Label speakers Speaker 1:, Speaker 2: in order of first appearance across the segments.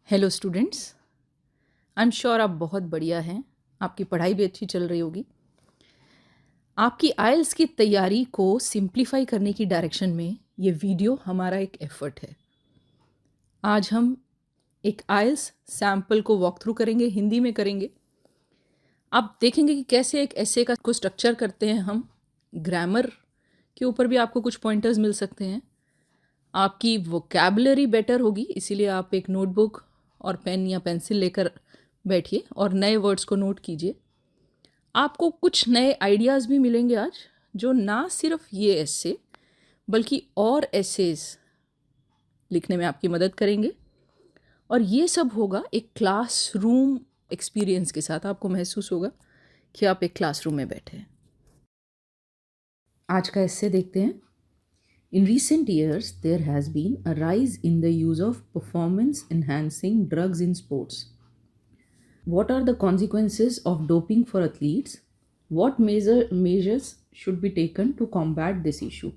Speaker 1: Hello students, I am sure आप बहुत बढ़िया हैं। आपकी पढ़ाई भी अच्छी चल रही होगी। आपकी आइल्स की तैयारी को सिंप्लीफाई करने की डायरेक्शन में ये वीडियो हमारा एक एफर्ट है। आज हम एक आइल्स सैम्पल को वॉक थ्रू करेंगे, हिंदी में करेंगे। आप देखेंगे कि कैसे एक ऐसे का को स्ट्रक्चर करते हैं हम। ग्रामर के ऊपर भी आपको कुछ पॉइंटर्स मिल सकते हैं। आपकी वोकैबुलरी बेटर होगी, इसीलिए आप एक नोटबुक और पेन या पेंसिल लेकर बैठिए और नए वर्ड्स को नोट कीजिए। आपको कुछ नए आइडियाज़ भी मिलेंगे आज, जो ना सिर्फ ये ऐसे बल्कि और एसेस लिखने में आपकी मदद करेंगे। और ये सब होगा एक क्लासरूम एक्सपीरियंस के साथ। आपको महसूस होगा कि आप एक क्लासरूम में बैठे हैं। आज का एस्से देखते हैं। In recent years, there has been a rise in the use of performance-enhancing drugs in sports. What are the consequences of doping for athletes? What measures should be taken to combat this issue?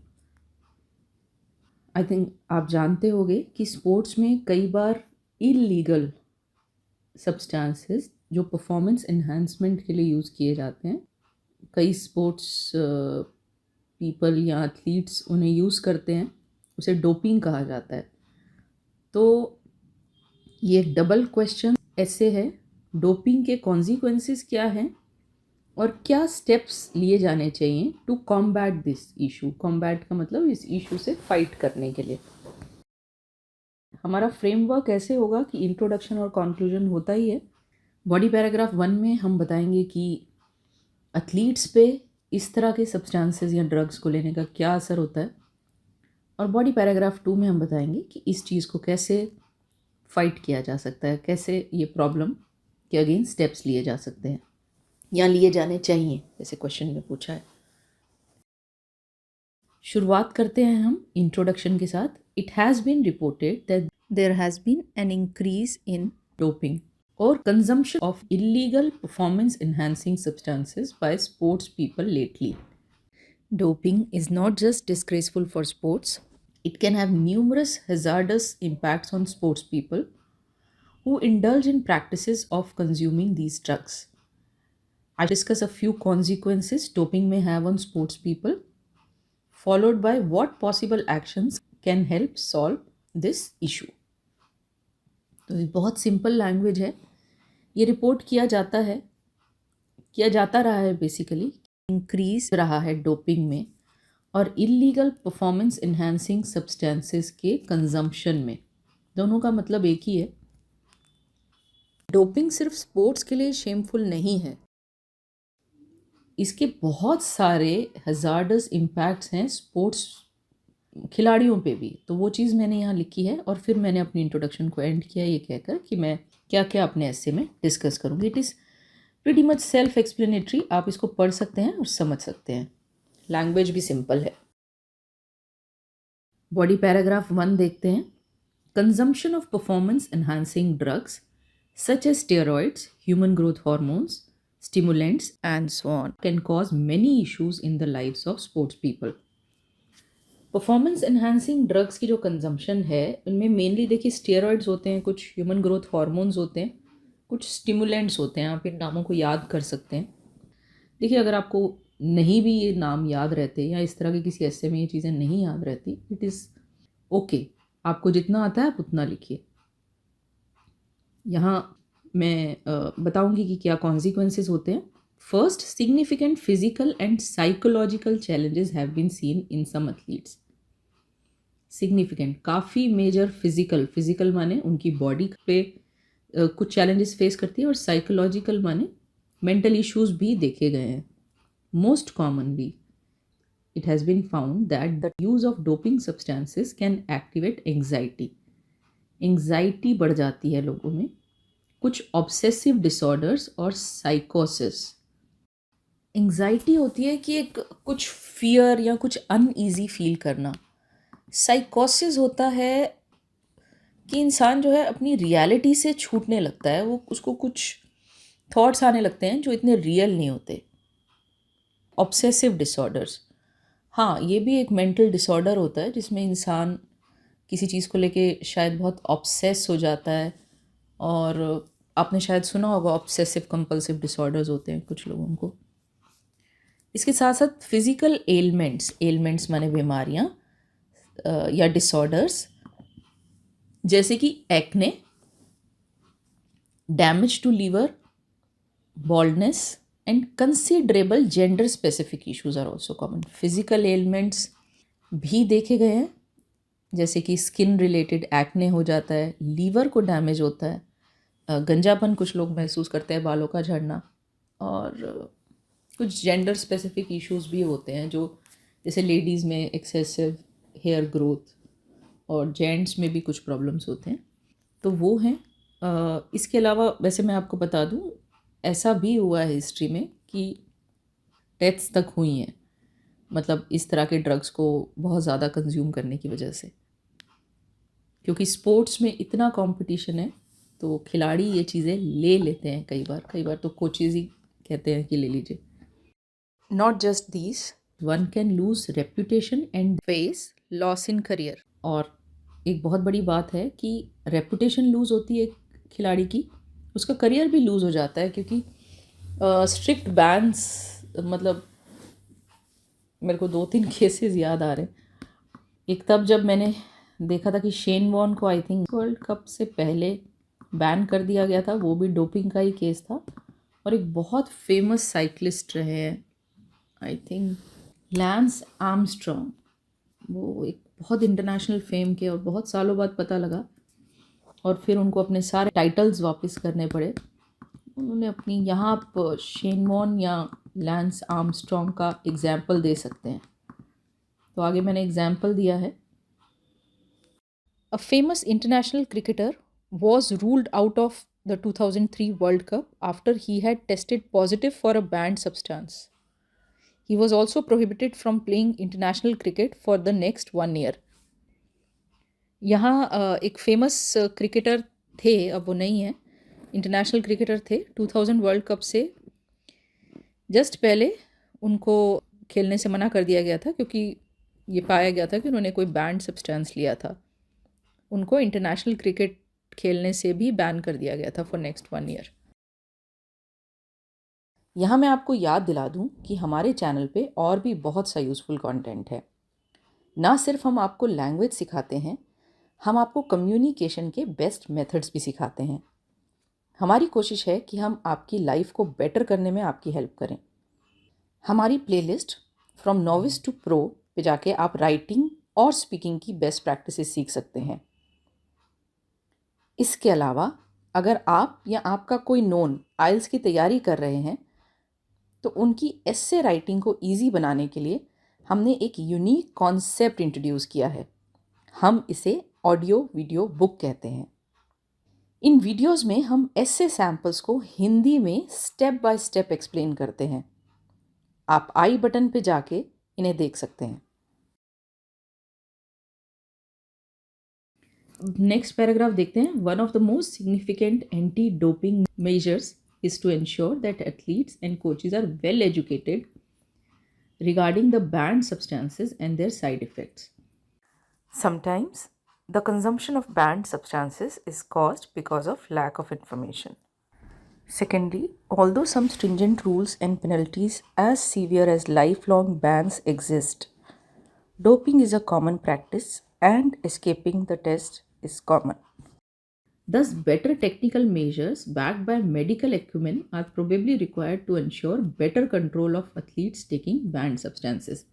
Speaker 1: I think आप जानते होंगे कि sports में कई बार illegal substances जो performance enhancement के लिए use किए जाते हैं, कई स्पोर्ट्स पीपल या एथलीट्स उन्हें यूज़ करते हैं, उसे डोपिंग कहा जाता है। तो ये एक डबल क्वेश्चन ऐसे है, डोपिंग के कॉन्सिक्वेंसेस क्या हैं और क्या स्टेप्स लिए जाने चाहिए to combat this issue. Combat का मतलब इस इशू से फाइट करने के लिए। हमारा फ्रेमवर्क ऐसे होगा कि इंट्रोडक्शन और कंक्लूजन होता ही है। बॉडी पैराग्राफ 1 में हम बताएंगे कि एथलीट्स पे इस तरह के सब्सटेंसेस या ड्रग्स को लेने का क्या असर होता है, और बॉडी पैराग्राफ 2 में हम बताएंगे कि इस चीज़ को कैसे फाइट किया जा सकता है, कैसे ये प्रॉब्लम के अगेंस्ट स्टेप्स लिए जा सकते हैं या लिए जाने चाहिए, जैसे क्वेश्चन में पूछा है। शुरुआत करते हैं हम इंट्रोडक्शन के साथ। It has been reported that there has been an increase in doping or consumption of illegal performance enhancing substances by sports people lately. Doping is not just disgraceful for sports, it can have numerous hazardous impacts on sports people who indulge in practices of consuming these drugs. I discuss a few consequences doping may have on sports people, followed by what possible actions can help solve this issue. तो ये बहुत simple language है। ये report किया जाता रहा है basically, increase रहा है डोपिंग में और इलीगल परफॉर्मेंस एनहांसिंग सब्सटेंसेस के कंजम्पशन में। दोनों का मतलब एक ही है। डोपिंग सिर्फ स्पोर्ट्स के लिए शेमफुल नहीं है, इसके बहुत सारे हजार्डस इम्पैक्ट्स हैं स्पोर्ट्स खिलाड़ियों पे भी। तो वो चीज़ मैंने यहाँ लिखी है और फिर मैंने अपनी इंट्रोडक्शन को एंड किया ये कहकर कि मैं क्या क्या अपने ऐसे में डिस्कस करूँगी। It is pretty much self explanatory. आप इसको पढ़ सकते हैं और समझ सकते हैं। लैंग्वेज भी सिंपल है। बॉडी पैराग्राफ 1 देखते हैं। Consumption of performance enhancing drugs such as steroids, human growth hormones, stimulants and so on can cause many issues in the lives of sports people. Performance enhancing drugs की जो consumption है, उनमें mainly देखिए steroids होते हैं, कुछ human growth hormones होते हैं, कुछ स्टिमुलेंट्स होते हैं। आप इन नामों को याद कर सकते हैं। देखिए, अगर आपको नहीं भी ये नाम याद रहते या इस तरह के किसी ऐसे में ये चीज़ें नहीं याद रहती, इट इज़ ओके। आपको जितना आता है आप उतना लिखिए। यहाँ मैं बताऊँगी कि क्या कॉन्सिक्वेंसेस होते हैं। First, significant physical and psychological challenges have been seen in some athletes. Significant, काफ़ी मेजर फिजिकल माने उनकी बॉडी पे कुछ चैलेंजेस फेस करती है, और साइकोलॉजिकल माने मेंटल इश्यूज भी देखे गए हैं। Most commonly it has been found that the use of doping substances can activate anxiety बढ़ जाती है लोगों में, कुछ ऑब्सेसिव डिसऑर्डर्स और साइकोसिस। एंग्जाइटी होती है कि एक कुछ फियर या कुछ अनईजी फील करना। साइकोसिस होता है कि इंसान जो है अपनी रियलिटी से छूटने लगता है, वो उसको कुछ थॉट्स आने लगते हैं जो इतने रियल नहीं होते। ऑब्सेसिव डिसऑर्डर्स, हाँ, ये भी एक मेंटल डिसऑर्डर होता है जिसमें इंसान किसी चीज़ को लेके शायद बहुत ऑब्सेस हो जाता है और आपने शायद सुना होगा ऑब्सेसिव कंपल्सिव डिसऑर्डर्स होते हैं कुछ लोगों को। इसके साथ साथ फिजिकल एलिमेंट्स माने बीमारियां या डिसऑर्डर्स, जैसे कि acne, damage to liver, baldness and considerable gender specific issues are also common. Physical elements भी देखे गए हैं, जैसे कि स्किन रिलेटेड एक्ने हो जाता है, लीवर को डैमेज होता है, गंजापन कुछ लोग महसूस करते हैं, बालों का झड़ना, और कुछ जेंडर स्पेसिफिक इश्यूज भी होते हैं, जो जैसे लेडीज़ में एक्सेसिव हेयर ग्रोथ और जेंट्स में भी कुछ प्रॉब्लम्स होते हैं, तो वो हैं। इसके अलावा वैसे मैं आपको बता दूं, ऐसा भी हुआ है हिस्ट्री में कि डेथ्स तक हुई हैं, मतलब इस तरह के ड्रग्स को बहुत ज़्यादा कंज्यूम करने की वजह से, क्योंकि स्पोर्ट्स में इतना कंपटीशन है तो खिलाड़ी ये चीज़ें ले लेते हैं। कई बार तो कोचेज़ ही कहते हैं कि ले लीजिए। Not just these, one can lose reputation and face loss in career. और एक बहुत बड़ी बात है कि रेपुटेशन लूज़ होती है खिलाड़ी की, उसका करियर भी लूज़ हो जाता है, क्योंकि स्ट्रिक्ट बैन्स, मतलब मेरे को 2-3 केसेस याद आ रहे हैं। एक तब जब मैंने देखा था कि शेन वॉर्न को आई थिंक वर्ल्ड कप से पहले बैन कर दिया गया था, वो भी डोपिंग का ही केस था। और एक बहुत फेमस साइकिलिस्ट रहे हैं, आई थिंक लैंस आर्मस्ट्रॉन्ग, वो एक बहुत इंटरनेशनल फेम के, और बहुत सालों बाद पता लगा, और फिर उनको अपने सारे टाइटल्स वापस करने पड़े। उन्होंने अपनी, यहाँ आप शेन वॉर्न या लैंस आर्मस्ट्रॉन्ग का एग्जाम्पल दे सकते हैं। तो आगे मैंने एग्जाम्पल दिया है। A famous international cricketer was ruled out of the 2003 World Cup after he had tested positive for a banned substance. He was also prohibited from playing international cricket for the next 1 year. यहाँ एक famous cricketer थे, अब वो नहीं है, international cricketer थे। 2000 world cup से just पहले उनको खेलने से मना कर दिया गया था, क्योंकि ये पाया गया था कि उन्होंने कोई बैंड सब्सटेंस लिया था। उनको इंटरनेशनल क्रिकेट खेलने से भी बैन कर दिया गया था फॉर नेक्स्ट 1 ईयर। यहाँ मैं आपको याद दिला दूँ कि हमारे चैनल पे और भी बहुत सा यूज़फुल कंटेंट है। ना सिर्फ हम आपको लैंग्वेज सिखाते हैं, हम आपको कम्युनिकेशन के बेस्ट मेथड्स भी सिखाते हैं। हमारी कोशिश है कि हम आपकी लाइफ को बेटर करने में आपकी हेल्प करें। हमारी playlist from novice to pro पे जाके आप राइटिंग और स्पीकिंग की बेस्ट प्रैक्टिसेस सीख सकते हैं। इसके अलावा अगर आप या आपका कोई नोन आइल्स की तैयारी कर रहे हैं, तो उनकी एस्से राइटिंग को ईजी बनाने के लिए हमने एक यूनिक कॉन्सेप्ट इंट्रोड्यूस किया है। हम इसे ऑडियो वीडियो बुक कहते हैं। इन वीडियोस में हम एस्से सैम्पल्स को हिंदी में स्टेप बाय स्टेप एक्सप्लेन करते हैं। आप आई बटन पे जाके इन्हें देख सकते हैं। नेक्स्ट पैराग्राफ देखते हैं। One of the most significant anti doping measures is to ensure that athletes and coaches are well educated regarding the banned substances and their side effects. Sometimes the consumption of banned substances is caused because of lack of information. Secondly, although some stringent rules and penalties as severe as lifelong bans exist, doping is a common practice and escaping the test is common. Thus, better technical measures backed by medical acumen are probably required to ensure better control of athletes taking banned substances.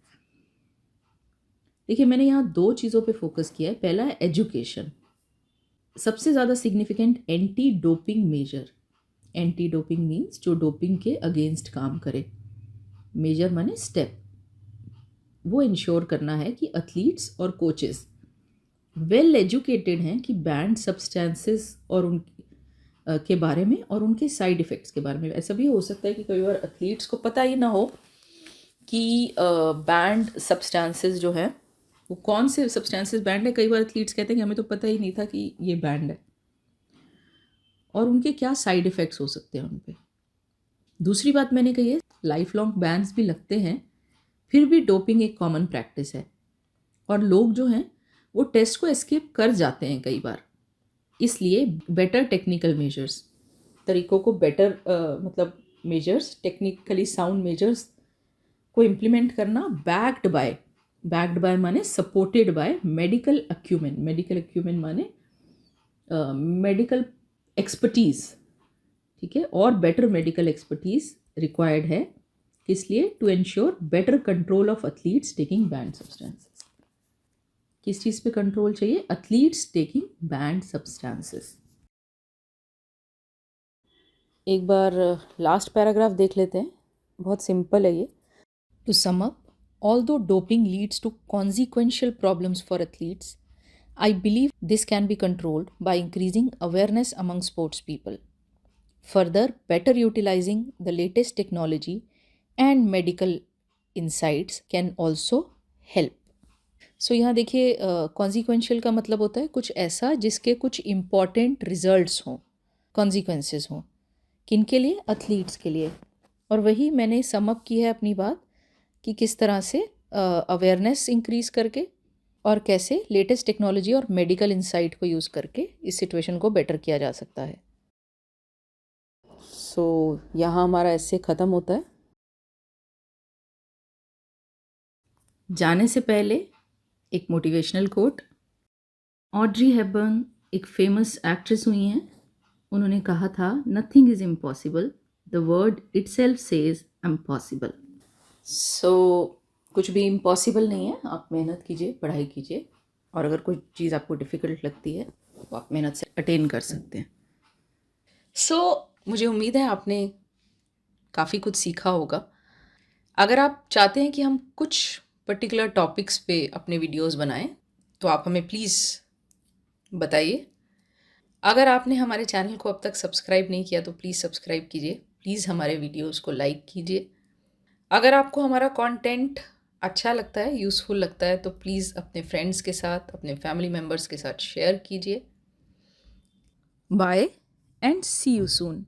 Speaker 1: देखिए, मैंने यहाँ 2 चीज़ों पे focus किया है। पहला है education. सबसे ज़्यादा significant anti doping measure, anti doping means जो डोपिंग के अगेंस्ट काम करे, मेजर माने स्टेप, वो इंश्योर करना है कि एथलीट्स और कोचेस वेल एजुकेटेड हैं कि बैंड सब्सटेंसेस और उन के बारे में और उनके साइड इफ़ेक्ट्स के बारे में। ऐसा भी हो सकता है कि कई बार एथलीट्स को पता ही ना हो कि बैंड सब्सटेंसेस जो है वो कौन से सब्सटेंसेस बैंड है। कई बार एथलीट्स कहते हैं कि हमें तो पता ही नहीं था कि ये बैंड है, और उनके क्या साइड इफ़ेक्ट्स हो सकते हैं उन पे। दूसरी बात मैंने कही है, लाइफ लॉन्ग बैन्स भी लगते हैं, फिर भी डोपिंग एक कॉमन प्रैक्टिस है, और लोग जो हैं वो टेस्ट को एस्केप कर जाते हैं कई बार। इसलिए बेटर टेक्निकल मेजर्स, तरीक़ों को बेटर मतलब मेजर्स, टेक्निकली साउंड मेजर्स को इम्प्लीमेंट करना, बैक्ड बाय माने सपोर्टेड बाय मेडिकल अक्यूमेन माने मेडिकल एक्सपर्टीज़, ठीक है, और बेटर मेडिकल एक्सपर्टीज़ रिक्वायर्ड है, किस लिए? To ensure better control of athletes taking banned substances. किस चीज़ पे कंट्रोल चाहिए? Athletes taking banned substances. एक बार लास्ट पैराग्राफ देख लेते हैं, बहुत सिंपल है ये। To sum up, although doping leads to consequential problems for athletes, I believe this can be controlled by increasing awareness among sports people. Further, better utilizing the latest technology and medical insights can also help. सो यहाँ देखिए, consequential का मतलब होता है कुछ ऐसा जिसके कुछ इम्पॉर्टेंट रिजल्ट्स हों, कॉन्सिक्वेंसेस हों। किन के लिए? एथलीट्स के लिए। और वही मैंने समअप की है अपनी बात कि किस तरह से अवेयरनेस इंक्रीज़ करके और कैसे लेटेस्ट टेक्नोलॉजी और मेडिकल इंसाइट को यूज़ करके इस सिचुएशन को बेटर किया जा सकता है। सो यहाँ हमारा ऐसे ख़त्म होता है। जाने से पहले एक मोटिवेशनल कोट। ऑड्री हेपबर्न एक फेमस एक्ट्रेस हुई हैं। उन्होंने कहा था, nothing is impossible, the word itself says I am possible. So कुछ भी इम्पॉसिबल नहीं है। आप मेहनत कीजिए, पढ़ाई कीजिए, और अगर कोई चीज़ आपको डिफ़िकल्ट लगती है तो आप मेहनत से अटेन कर सकते हैं। मुझे उम्मीद है आपने काफ़ी कुछ सीखा होगा। अगर आप चाहते हैं कि हम कुछ पर्टिकुलर टॉपिक्स पे अपने वीडियोस बनाएं तो आप हमें प्लीज़ बताइए। अगर आपने हमारे चैनल को अब तक सब्सक्राइब नहीं किया तो प्लीज़ सब्सक्राइब कीजिए। प्लीज़ हमारे वीडियोस को लाइक कीजिए। अगर आपको हमारा कंटेंट अच्छा लगता है, यूज़फुल लगता है, तो प्लीज़ अपने फ्रेंड्स के साथ, अपने फैमिली मेम्बर्स के साथ शेयर कीजिए। Bye and see you soon.